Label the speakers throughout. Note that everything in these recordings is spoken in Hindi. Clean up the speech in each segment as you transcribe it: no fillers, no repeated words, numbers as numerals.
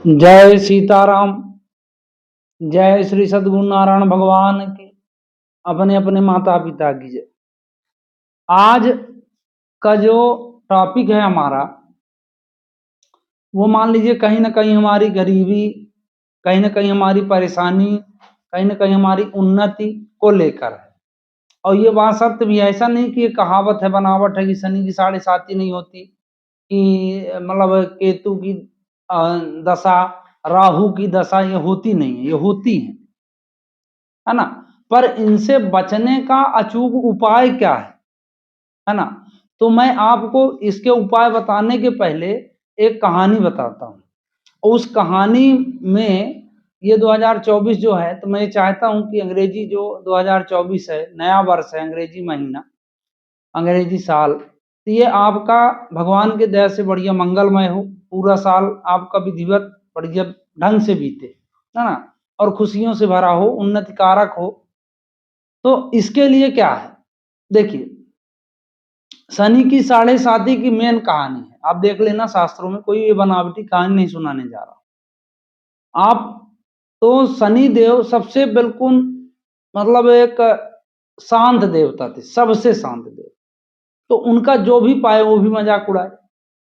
Speaker 1: जय सीताराम। जय श्री सद्गुरु नारायण भगवान की। अपने अपने माता पिता की जय। आज का जो टॉपिक है हमारा, वो मान लीजिए कहीं ना कहीं हमारी गरीबी, कहीं ना कहीं हमारी परेशानी, कहीं ना कहीं हमारी उन्नति को लेकर है। और ये बात सत्य भी है, ऐसा नहीं कि ये कहावत है, बनावट है कि शनि की साढ़े साती नहीं होती, कि मतलब केतु की दशा, राहु की दशा ये होती नहीं है, ये होती है ना। पर इनसे बचने का अचूक उपाय क्या है ना। तो मैं आपको इसके उपाय बताने के पहले एक कहानी बताता हूँ। उस कहानी में ये 2024 जो है, तो मैं चाहता हूँ कि अंग्रेजी जो 2024 है, नया वर्ष है, अंग्रेजी महीना, अंग्रेजी साल, तो ये आपका भगवान के दया से बढ़िया मंगलमय हो। पूरा साल आपका विधिवत बढ़िया ढंग से बीते, है ना, और खुशियों से भरा हो, उन्नति कारक हो। तो इसके लिए क्या है, देखिए, शनि की साढ़े साती की मेन कहानी है, आप देख लेना शास्त्रों में, कोई ये बनावटी कहानी नहीं सुनाने जा रहा आप। तो शनि देव सबसे बिल्कुल मतलब एक शांत देवता थे, सबसे शांत देव। तो उनका जो भी पाए वो भी मजाक उड़ाए।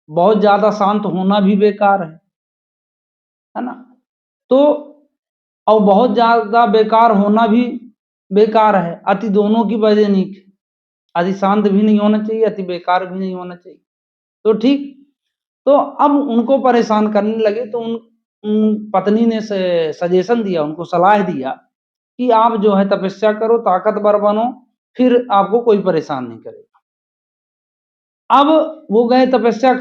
Speaker 1: बहुत ज्यादा शांत होना भी बेकार है ना। तो और बहुत ज्यादा बेकार होना भी बेकार है, अति दोनों की वजह नहीं। अति शांत भी नहीं होना चाहिए, अति बेकार भी नहीं होना चाहिए। तो ठीक, तो अब उनको परेशान करने लगे, तो उन पत्नी ने सजेशन दिया, उनको सलाह दिया कि आप जो है तपस्या करो, ताकतवर बनो, फिर आपको कोई परेशान नहीं करेगा। अब वो गए तपस्या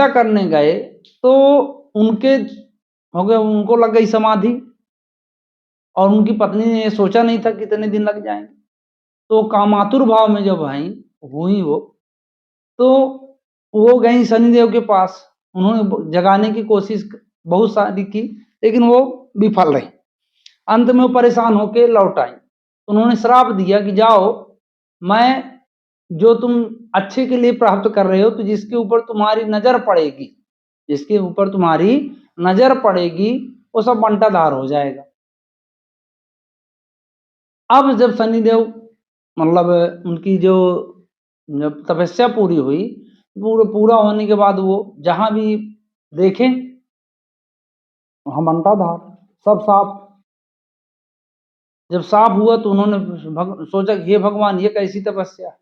Speaker 1: करने गए, तो उनके हो गए, उनको लग गई समाधि। और उनकी पत्नी ने ये सोचा नहीं था कितने दिन लग जाएंगे। तो कामातुर भाव में जब आई हुई वो, तो वो गई शनिदेव के पास। उन्होंने जगाने की कोशिश बहुत सारी की, लेकिन वो विफल रही। अंत में वो परेशान होकर लौट आई। उन्होंने श्राप दिया कि जाओ, मैं जो तुम अच्छे के लिए प्राप्त कर रहे हो, तो जिसके ऊपर तुम्हारी नजर पड़ेगी, जिसके ऊपर तुम्हारी नजर पड़ेगी, वो सब बंटाधार हो जाएगा। अब जब शनिदेव मतलब उनकी जो जब तपस्या पूरी हुई, पूरा होने के बाद वो जहां भी देखें वहां बंटाधार, सब साफ। जब साफ हुआ तो उन्होंने सोचा कि हे भगवान, ये कैसी तपस्या।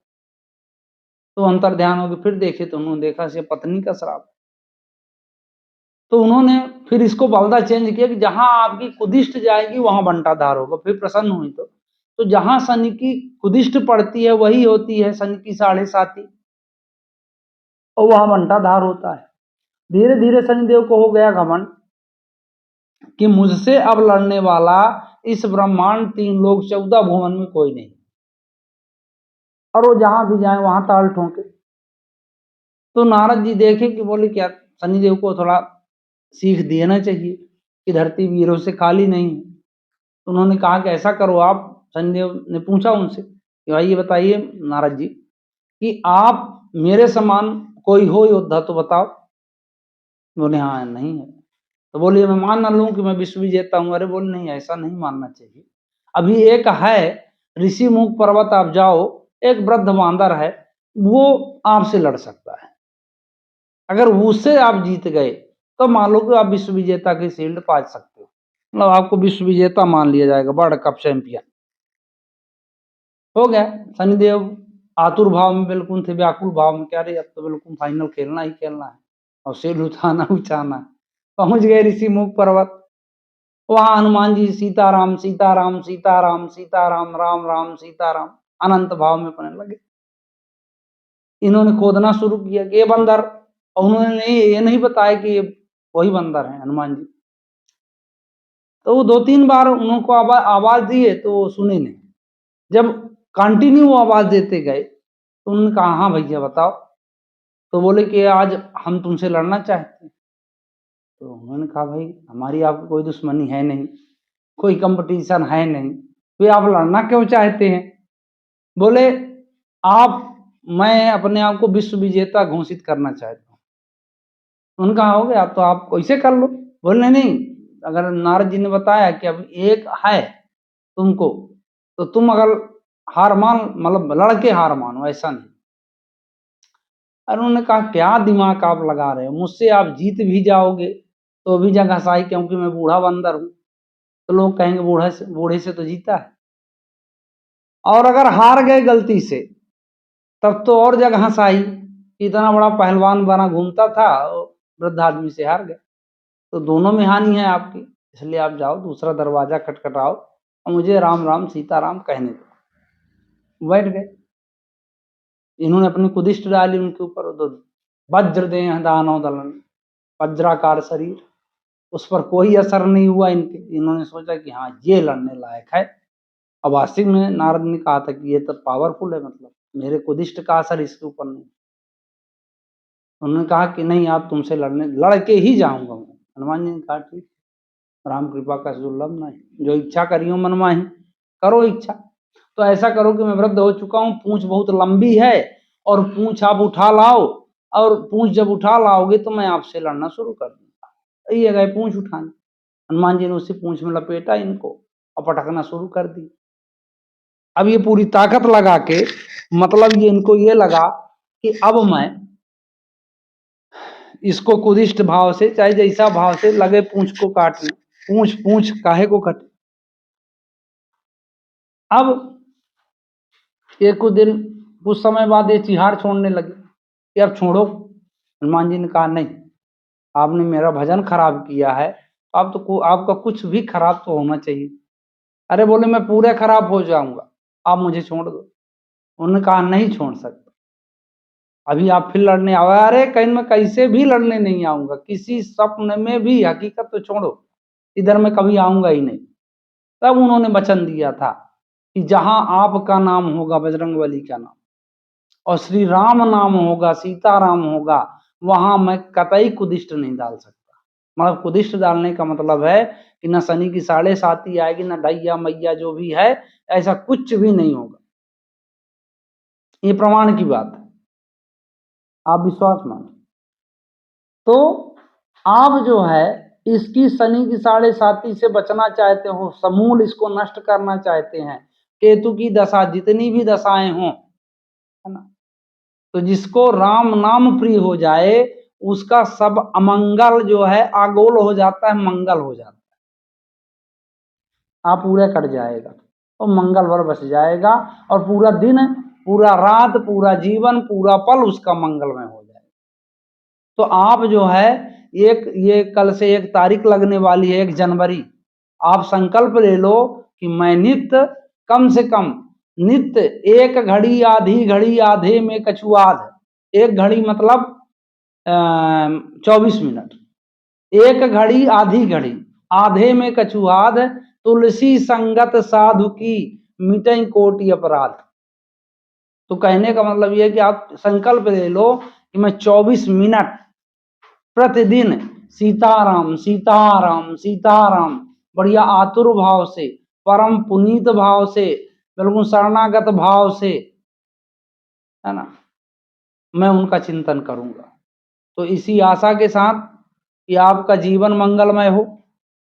Speaker 1: तो अंतर ध्यान हो गए, फिर देखे तो उन्होंने देखा से पत्नी का श्राप। तो उन्होंने फिर इसको बलदा चेंज किया कि जहां आपकी कुदिष्ट जाएगी वहां बंटाधार होगा। फिर प्रसन्न हुई। तो जहां शनि की कुदिष्ट पड़ती है वही होती है शनि की साढ़े साती, और वहां बंटाधार होता है। धीरे धीरे शनिदेव को हो गया घमंड कि मुझसे अब लड़ने वाला इस ब्रह्मांड, 3 लोक, 14 भुवन में कोई नहीं। और वो जहां भी जाए वहां ताल ठोंके। तो नारद जी देखे कि बोले क्या, शनिदेव को थोड़ा सीख देना चाहिए कि धरती वीरों से खाली नहीं है। तो उन्होंने कहा कि ऐसा करो आप। शनिदेव ने पूछा उनसे कि भाई ये बताइए नारद जी, कि आप मेरे समान कोई हो योद्धा तो बताओ। बोले हाँ, नहीं है। तो बोलिए मैं मान ना लूं कि मैं विश्व विजेता हूं। अरे बोले नहीं, ऐसा नहीं मानना चाहिए। अभी एक है ऋषि मुख पर्वत, आप जाओ, एक वृद्ध बांदर है, वो आपसे लड़ सकता है। अगर उससे आप जीत गए तो मान लो कि आप विश्व विजेता की शील्ड पा सकते हो, मतलब आपको विश्व विजेता मान लिया जाएगा, वर्ल्ड कप चैंपियन हो गया। शनिदेव आतुर भाव में बिल्कुल थे, व्याकुल भाव में, क्या रे अब तो बिल्कुल फाइनल खेलना ही खेलना है और शील्ड उठाना उठाना है। पहुंच गए ऋषि मुख पर्वत। वहां हनुमान जी सीताराम सीताराम सीताराम सीताराम राम राम सीताराम अनंत भाव में पढ़ने लगे। इन्होंने खोदना शुरू किया कि ये बंदर, और उन्होंने ये नहीं बताया कि ये वही बंदर है हनुमान जी। तो वो 2-3 बार उनको आवाज दिए तो वो सुने नहीं। जब कंटिन्यू आवाज देते गए तो उन्होंने कहा हाँ भैया बताओ। तो बोले कि आज हम तुमसे लड़ना चाहते हैं। तो उन्होंने कहा भाई हमारी आपको कोई दुश्मनी है नहीं, कोई कंपटीशन है नहीं, फिर आप लड़ना क्यों चाहते हैं। बोले आप, मैं अपने आप को विश्व विजेता घोषित करना चाहता हूँ। उनका हो गया तो आप कैसे कर लो। बोलने नहीं, अगर नारद जी ने बताया कि अब एक है तुमको, तो तुम अगर हार मान, मतलब लड़के हार मानो, ऐसा नहीं। और उन्होंने कहा क्या दिमाग आप लगा रहे हो, मुझसे आप जीत भी जाओगे तो भी जगह साई, क्योंकि मैं बूढ़ा बंदर हूं, तो लोग कहेंगे बूढ़े से तो जीता है। और अगर हार गए गलती से, तब तो और जगह साई, इतना बड़ा पहलवान बना घूमता था, वृद्ध आदमी से हार गए, तो दोनों में हानि है आपकी। इसलिए आप जाओ, दूसरा दरवाजा खटखटाओ और मुझे राम राम सीताराम कहने दो। बैठ गए। इन्होंने अपनी कुदिष्ट डाली उनके ऊपर, तो वज्र दे दानव दलन, वज्राकार शरीर, उस पर कोई असर नहीं हुआ इनके। इन्होंने सोचा कि हाँ ये लड़ने लायक है। अब वास्तविक में नारद ने कहा था कि ये तो पावरफुल है, मतलब मेरे कुदिष्ट का असर इसके ऊपर नहीं। उन्होंने कहा कि नहीं, आप तुमसे लड़ के ही जाऊंगा मैं। हनुमान जी ने कहा ठीक, राम कृपा का दुर्लभ नहीं, जो इच्छा करियो मन माही, करो इच्छा। तो ऐसा करो कि मैं वृद्ध हो चुका हूँ, पूंछ बहुत लंबी है, और पूंछ आप उठा लाओ, और पूंछ जब उठा लाओगे तो मैं आपसे लड़ना शुरू कर दूंगा। ये गए पूंछ उठाने, हनुमान जी ने उसी पूंछ में लपेटा इनको और पटकना शुरू कर दी। अब ये पूरी ताकत लगा के, मतलब ये इनको ये लगा कि अब मैं इसको कुदिष्ट भाव से, चाहे जैसा भाव से लगे, पूंछ को काटने, पूंछ पूंछ काहे को कटे। अब एक कुछ दिन, कुछ समय बाद ये चिहाड़ छोड़ने लगे कि अब छोड़ो। हनुमान जी ने कहा नहीं, आपने मेरा भजन खराब किया है, अब तो आपका कुछ भी खराब तो होना चाहिए। अरे बोले मैं पूरे खराब हो जाऊंगा, आप मुझे छोड़ दो। उन्होंने कहा नहीं छोड़ सकता, अभी आप फिर लड़ने आओ। अरे कहीं मैं कैसे भी लड़ने नहीं आऊंगा, किसी स्वप्न में भी, हकीकत तो छोड़ो, इधर मैं कभी आऊंगा ही नहीं। तब उन्होंने वचन दिया था कि जहां आपका नाम होगा, बजरंगबली का नाम, और श्री राम नाम होगा, सीताराम होगा, वहां मैं कतई कुदिष्ट नहीं डाल सकता। मतलब कुदिष्ट डालने का मतलब है कि न शनि की 7.5 आएगी, न ढैया मैया जो भी है, ऐसा कुछ भी नहीं होगा। ये प्रमाण की बात है, आप विश्वास मानो। तो आप जो है इसकी शनि की 7.5 से बचना चाहते हो, समूल इसको नष्ट करना चाहते हैं, केतु की दशा, जितनी भी दशाएं हों, है ना, तो जिसको राम नाम प्रिय हो जाए, उसका सब अमंगल जो है आगोल हो जाता है, मंगल हो जाता है। आप पूरा कट जाएगा और मंगल भर बच जाएगा, और पूरा दिन, पूरा रात, पूरा जीवन, पूरा पल उसका मंगलमय हो जाएगा। तो आप जो है, एक ये कल से 1 तारीख लगने वाली है, 1 जनवरी, आप संकल्प ले लो कि मैं नित्य, कम से कम नित्य 1 घड़ी आधी घड़ी आधे में कछुआध, 1 घड़ी मतलब 24 मिनट, 1 घड़ी आधी घड़ी, आधे में कछुआध, तुलसी संगत साधु की, मिटई कोटि अपराध। तो कहने का मतलब यह है कि आप संकल्प ले लो कि मैं 24 मिनट प्रतिदिन सीताराम सीताराम सीताराम, बढ़िया आतुर भाव से, परम पुनीत भाव से, बिल्कुल शरणागत भाव से, है ना, मैं उनका चिंतन करूंगा। तो इसी आशा के साथ कि आपका जीवन मंगलमय हो,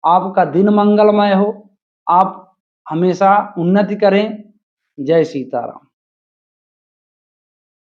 Speaker 1: आपका दिन मंगलमय हो, आप हमेशा उन्नति करें। जय सीताराम।